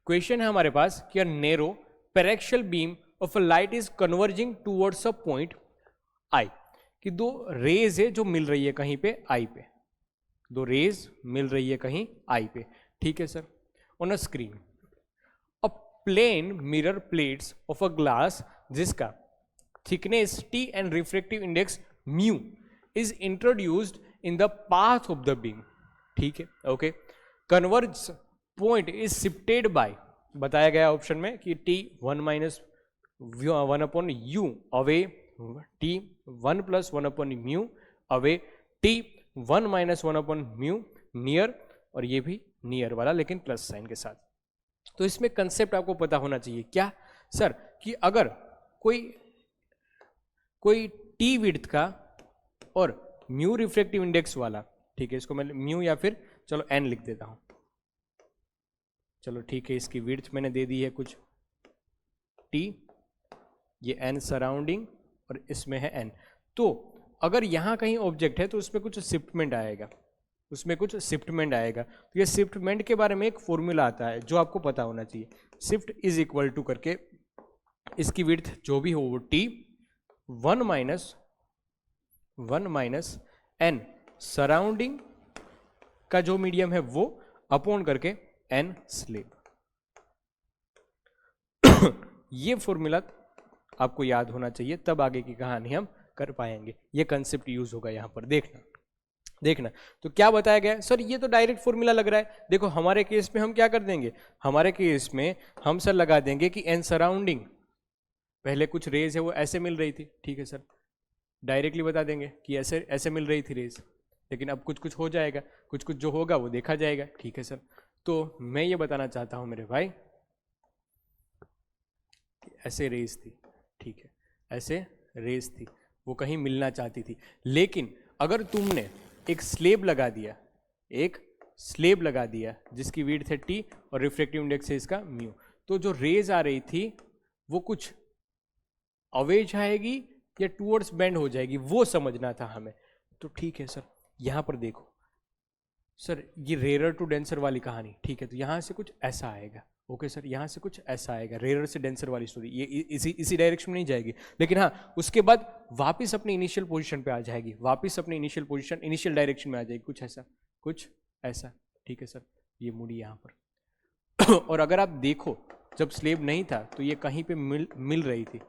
Question है हमारे पास कि narrow paraxial beam of a light is converging towards a point I, कि दो रेज है जो मिल रही है कहीं पे आई पे, दो रेज मिल रही है कहीं आई पे, ठीक है sir. On a screen a plane mirror plates of a glass जिसका thickness t and refractive index mu is introduced in the path of the beam, ठीक है, okay. Converge point is shifted by, बताया गया option में कि T 1 minus 1 upon you away, t 1 plus 1 upon mu away, t 1 minus 1 upon mu near, और ये भी near वाला लेकिन प्लस साइन के साथ। तो इसमें कंसेप्ट आपको पता होना चाहिए क्या सर, कि अगर कोई टी विड्थ का और म्यू रिफ्रैक्टिव इंडेक्स वाला, ठीक है, इसको मैं म्यू या फिर चलो एन लिख देता हूं, चलो ठीक है, इसकी विड्थ मैंने दे दी है कुछ टी, ये एन सराउंडिंग और इसमें है एन। तो अगर यहां कहीं ऑब्जेक्ट है तो उसमें कुछ शिफ्टमेंट आएगा, उसमें कुछ शिफ्टमेंट आएगा। तो ये शिफ्टमेंट के बारे में एक फॉर्मूला आता है जो आपको पता होना चाहिए। शिफ्ट इज इक्वल टू करके इसकी विड्थ जो भी हो वो टी 1 माइनस एन सराउंडिंग का जो मीडियम है वो अपॉन करके एन स्लेब। ये फॉर्मूला आपको याद होना चाहिए, तब आगे की कहानी हम कर पाएंगे। ये कंसेप्ट यूज होगा यहां पर, देखना। तो क्या बताया गया सर, ये तो डायरेक्ट फॉर्मूला लग रहा है। देखो हमारे केस में हम क्या कर देंगे, हमारे केस में हम सर लगा देंगे कि एन सराउंडिंग, पहले कुछ रेज है वो ऐसे मिल रही थी, ठीक है सर, डायरेक्टली बता देंगे कि ऐसे ऐसे मिल रही थी रेज, लेकिन अब कुछ कुछ हो जाएगा, कुछ कुछ जो होगा वो देखा जाएगा, ठीक है सर। तो मैं ये बताना चाहता हूं मेरे भाई, ऐसे रेस थी, ठीक है, ऐसे रेस थी, वो कहीं मिलना चाहती थी, लेकिन अगर तुमने एक स्लेब लगा दिया जिसकी विड्थ है टी और रिफ्रैक्टिव इंडेक्स है इसका म्यू, तो जो रेज आ रही थी वो कुछ अवे जाएगी या टूवर्ड्स बेंड हो जाएगी, वो समझना था हमें। तो ठीक है सर, यहां पर देखो सर, ये रेयर टू डेंसर वाली कहानी, ठीक है, तो यहां से कुछ ऐसा आएगा, ओके सर, यहां से कुछ ऐसा आएगा, रेयर से डेंसर वाली स्टोरी, ये इसी डायरेक्शन में नहीं जाएगी, लेकिन हाँ उसके बाद वापस अपनी इनिशियल पोजीशन पे आ जाएगी, वापस अपनी इनिशियल डायरेक्शन में आ जाएगी, कुछ ऐसा, ठीक है सर, ये मुड़ी यहां पर। और अगर आप देखो जब स्लेब नहीं था तो ये कहीं पे मिल रही थी,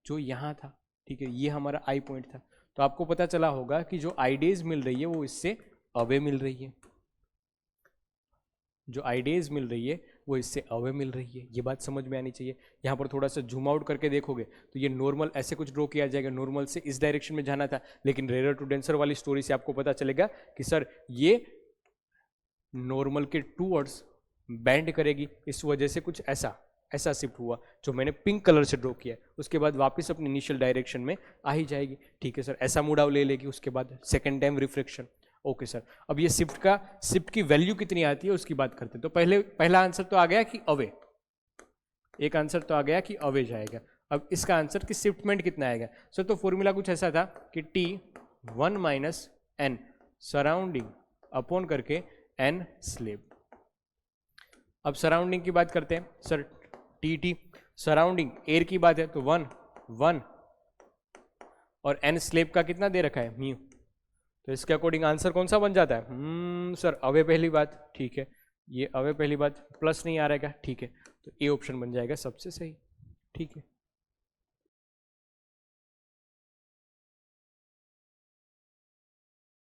जो यहाँ था, ठीक है, ये हमारा आई पॉइंट था। तो आपको पता चला होगा कि जो आइडियज मिल रही है वो इससे अवे मिल रही है, जो आइडियज मिल रही है वो इससे अवे मिल रही है, ये बात समझ में आनी चाहिए। यहाँ पर थोड़ा सा जूम आउट करके देखोगे तो ये नॉर्मल ऐसे कुछ ड्रॉ किया जाएगा, नॉर्मल से इस डायरेक्शन में जाना था, लेकिन रेयर टू डेंसर वाली स्टोरी से आपको पता चलेगा कि सर ये नॉर्मल के टूवर्ड्स बैंड करेगी, इस वजह से कुछ ऐसा शिफ्ट हुआ जो मैंने पिंक कलर से ड्रॉ किया है, उसके बाद वापस अपनी इनिशियल डायरेक्शन में आ ही जाएगी, ठीक है सर, ऐसा मूड ले लेगी, उसके बाद second time reflection, okay sir. अब ये शिफ्ट की वैल्यू कितनी आती है उसकी बात करते हैं। तो पहला आंसर तो आ गया कि अवे, एक आंसर तो आ गया कि अवे जाएगा। अब इसका आंसर कि शिफ्टमेंट कितना आएगा सर, तो फॉर्मूला कुछ ऐसा था कि T 1 minus n surrounding upon करके एन स्लेब। अब सराउंडिंग की बात करते हैं सर, टी सराउंडिंग एयर की बात है तो 1 और एन स्लेब का कितना दे रखा है म्यू, तो इसके अकॉर्डिंग आंसर कौन सा बन जाता है सर अवे पहली बात, ठीक है, ये अवे पहली बात, प्लस नहीं आ रहेगा, ठीक है, तो ए ऑप्शन बन जाएगा सबसे सही, ठीक है।